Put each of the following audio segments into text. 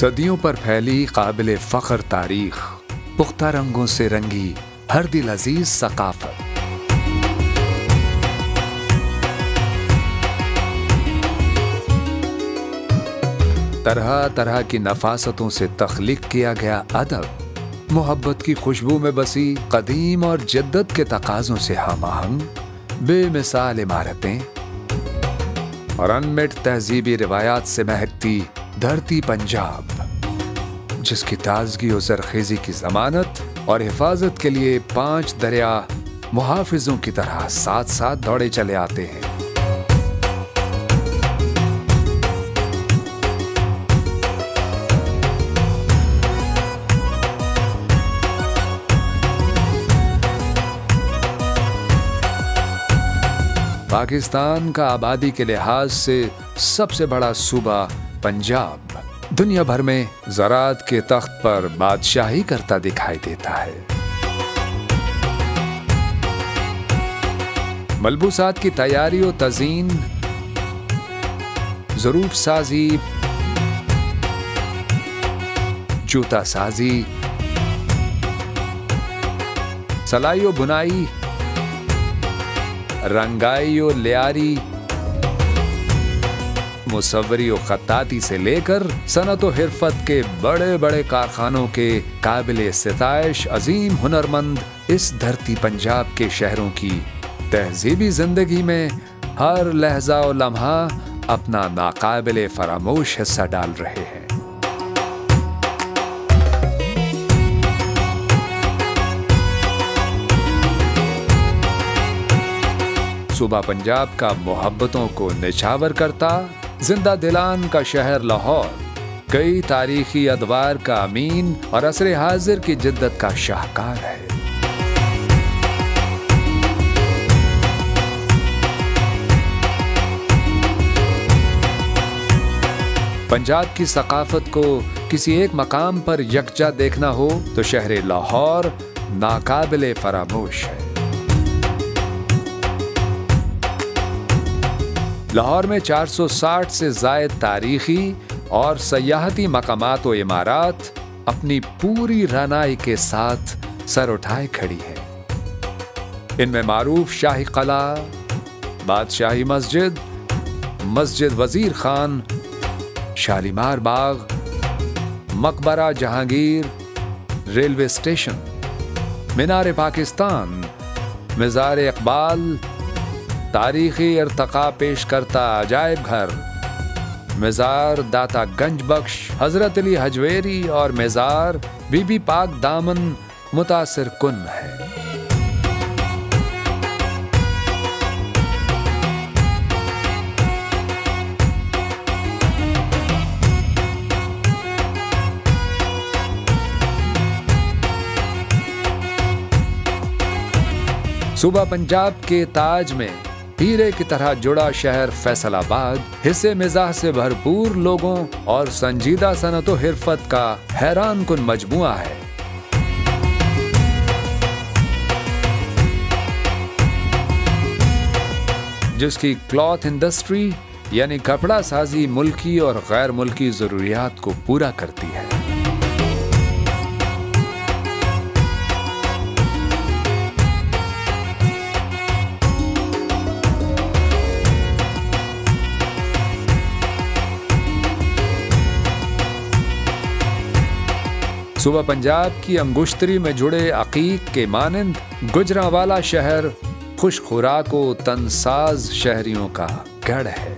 सदियों पर फैली काबिल फख्र तारीख, पुख्ता रंगों से रंगी हर दिल अजीज सकाफत। तरह तरह की नफासतों से तख्लीक किया गया अदब, मोहब्बत की खुशबू में बसी कदीम और जद्दत के तकाज़ों से हमआहंग बेमिसाल इमारतें और अनमिट तहजीबी रिवायात से महकती धरती पंजाब, जिसकी ताजगी और ज़रख़ेज़ी की ज़मानत और हिफाजत के लिए 5 दरिया मुहाफ़िज़ों की तरह साथ साथ दौड़े चले आते हैं। पाकिस्तान का आबादी के लिहाज से सबसे बड़ा सूबा पंजाब दुनिया भर में ज़राअत के तख्त पर बादशाही करता दिखाई देता है। मलबूसात की तैयारी और तज़ीन, ज़रूफ साजी, जूता साजी, सलाई और बुनाई, रंगाई और लियारी, मुसव्वरी और खत्ताती से लेकर सनत और हिरफत के बड़े बड़े कारखानों के काबिल सिताइश अजीम हुनरमंद इस धरती पंजाब के शहरों की तहजीबी जिंदगी में हर लहजा और लम्हा अपना नाकाबिले फरामोश हिस्सा डाल रहे हैं। सूबा पंजाब का मोहब्बतों को निछावर करता जिंदा दिलान का शहर लाहौर, कई तारीखी अदवार का अमीन और असरे हाजिर की जिद्दत का शाहकार है। पंजाब की सकाफत को किसी एक मकाम पर यकजा देखना हो तो शहर लाहौर नाकाबिले फरामोश है। लाहौर में 460 से ज़ायद तारीखी और सयाहती मकामात व इमारात अपनी पूरी रानाई के साथ सर उठाए खड़ी है। इनमें मारूफ शाही कला, बादशाही मस्जिद, मस्जिद वजीर खान, शालीमार बाग, मकबरा जहांगीर, रेलवे स्टेशन, मीनार पाकिस्तान, मज़ार इकबाल, तारीखी इर्तका पेश करता अजायब घर, मज़ार दाता गंज बख्श हजरत अली हजवेरी और मज़ार बीबी पाक दामन मुतासिर कुन है। सूबा पंजाब के ताज में हीरे की तरह जुड़ा शहर फैसलाबाद हिस्से मिजाज से भरपूर लोगों और संजीदा सनत व हिरफत का हैरान कुन मजमुआ है। जिसकी क्लॉथ इंडस्ट्री यानी कपड़ा साजी मुल्की और गैर मुल्की जरूरियात को पूरा करती है। सूबा पंजाब की अंगुश्तरी में जुड़े अकीक के मानंद गुजरांवाला शहर खुश खुराक व तनसाज शहरियों का गढ़ है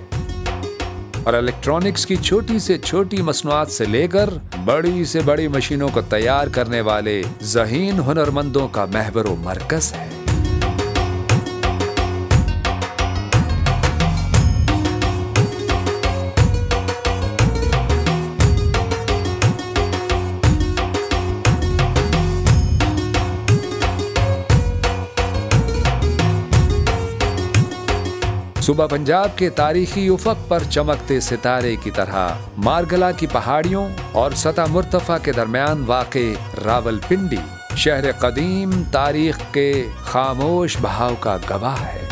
और इलेक्ट्रॉनिक्स की छोटी से छोटी मसनूआत से लेकर बड़ी से बड़ी मशीनों को तैयार करने वाले ज़हीन हुनरमंदों का महवर व मरकज है। सूबा पंजाब के तारीखी उफक पर चमकते सितारे की तरह मारगला की पहाड़ियों और सतह मुर्तफा के दरमियान वाक़े रावलपिंडी शहर कदीम तारीख के खामोश बहाव का गवाह है।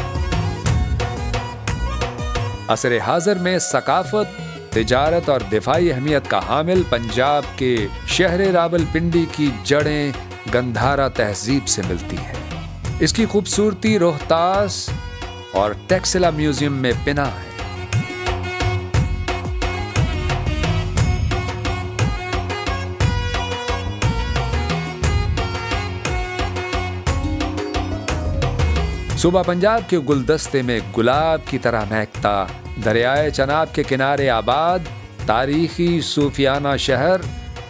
असर हाज़र में सकाफत तिजारत और दिफाई अहमियत का हामिल पंजाब के शहर रावलपिंडी की जड़ें गंधारा तहजीब से मिलती है। इसकी खूबसूरती रोहतास और टेक्सिला म्यूजियम में पिना है। सूबा पंजाब के गुलदस्ते में गुलाब की तरह महकता दरियाए चनाब के किनारे आबाद तारीखी सूफियाना शहर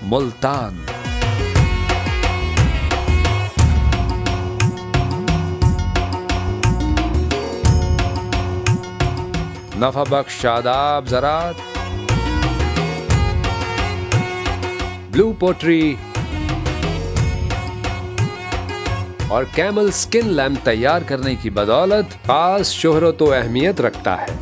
मुल्तान। नफा बख्श शादाब ज़रात, ब्लू पोट्री और कैमल स्किन लैम्प तैयार करने की बदौलत खास शोहरत व अहमियत रखता है।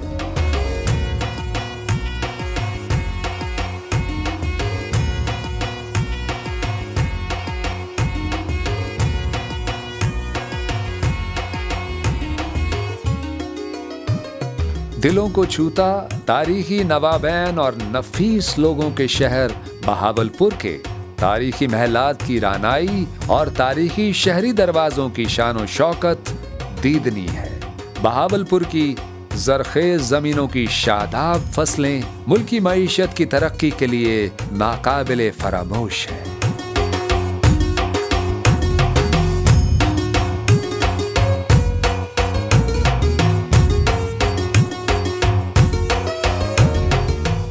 दिलों को छूता तारीखी नवाबैन और नफीस लोगों के शहर बहावलपुर के तारीखी महलात की रानाई और तारीखी शहरी दरवाजों की शान व शौकत दीदनी है। बहावलपुर की जरखेज जमीनों की शादाब फसलें मुल्की मईशत की तरक्की के लिए नाकाबिले फरामोश है।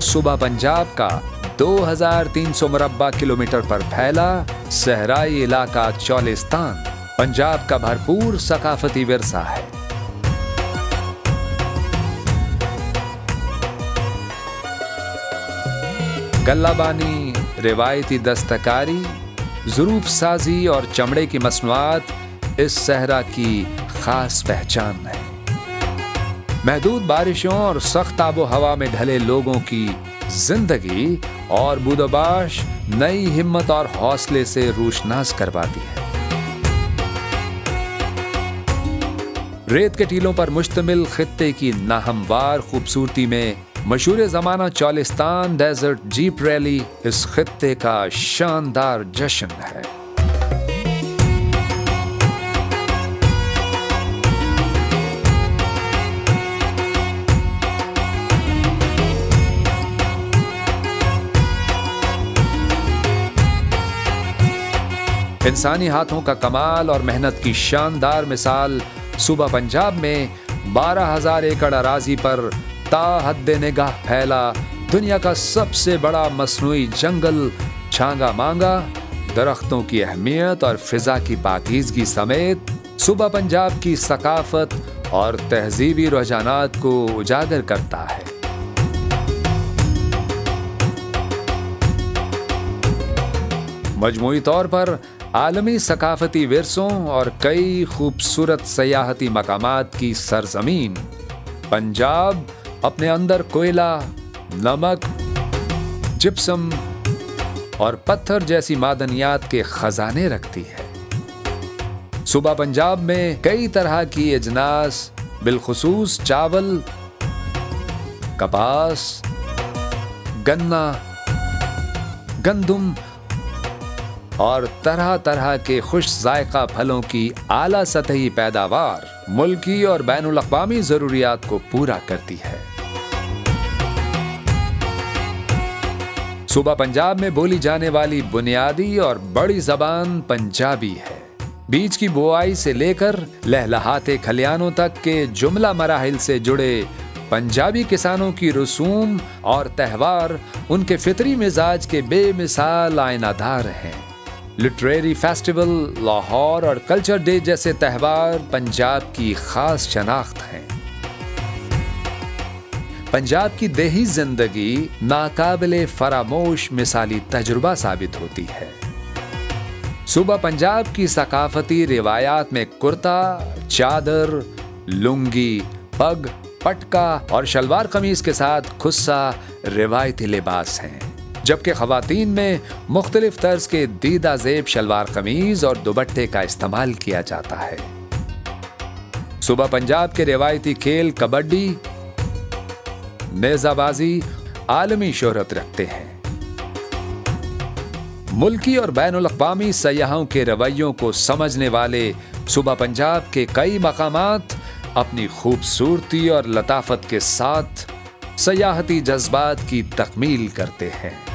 सूबा पंजाब का 2300 मुरब्बा किलोमीटर पर फैला सहराई इलाका चौलिस्तान पंजाब का भरपूर सकाफती विरसा है। गल्लाबानी, रिवायती दस्तकारी, ज़ुरूफ साजी और चमड़े की मसनूआत इस सहरा की खास पहचान है। महदूद बारिशों और सख्त आबो हवा में ढले लोगों की जिंदगी और बूदोबाश नई हिम्मत और हौसले से रोशनास करवाती है। रेत के टीलों पर मुश्तमिल खित्ते की नाहमवार खूबसूरती में मशहूर ज़माना चौलिस्तान डेजर्ट जीप रैली इस खित्ते का शानदार जश्न है। इंसानी हाथों का कमाल और मेहनत की शानदार मिसाल सूबा पंजाब में 12,000 एकड़ अराजी पर ताहद्दे निगाह फैला दुनिया का सबसे बड़ा मसनूई जंगल छांगा मांगा दरख्तों की अहमियत और फिजा की पाकीज़गी समेत सूबा पंजाब की सकाफत और तहजीबी रुझानात को उजागर करता है। मजमूई तौर पर आलमी सकाफती विरसों और कई खूबसूरत सयाहती मकामात की सरजमीन पंजाब अपने अंदर कोयला, नमक, जिप्सम और पत्थर जैसी मादनियात के खजाने रखती है। सूबा पंजाब में कई तरह की अजनास बिलखुसूस चावल, कपास, गन्ना, गंदुम और तरह तरह के खुश जायका फलों की आला सतही पैदावार मुल्की और बैनुल अक़वामी ज़रूरियात को पूरा करती है। सूबा पंजाब में बोली जाने वाली बुनियादी और बड़ी ज़बान पंजाबी है। बीज की बुआई से लेकर लहलहाते खलियानों तक के जुमला मराहिल से जुड़े पंजाबी किसानों की रसूम और त्यौहार उनके फितरी मिजाज के बेमिसाल आयनादार हैं। लिटरेरी फेस्टिवल, लाहौर और कल्चर डे जैसे त्यौहार पंजाब की खास शनाख्त हैं। पंजाब की देही जिंदगी नाकाबिले फरामोश मिसाली तजुर्बा साबित होती है। सूबा पंजाब की सकाफती रिवायात में कुर्ता, चादर, लुंगी, पग, पटका और शलवार कमीज के साथ खुस्सा रिवायती लिबास हैं, जबकि खवातीन में मुख्तलिफ तर्ज के दीदा ज़ेब शलवार कमीज और दुपट्टे का इस्तेमाल किया जाता है। सूबा पंजाब के रिवायती खेल कबड्डी, नेज़ाबाजी आलमी शोहरत रखते हैं। मुल्की और बैनुल-अक़वामी सयाहों के रवैयों को समझने वाले सूबा पंजाब के कई मकामात अपनी खूबसूरती और लताफत के साथ सयाहती जज्बात की तकमील करते हैं।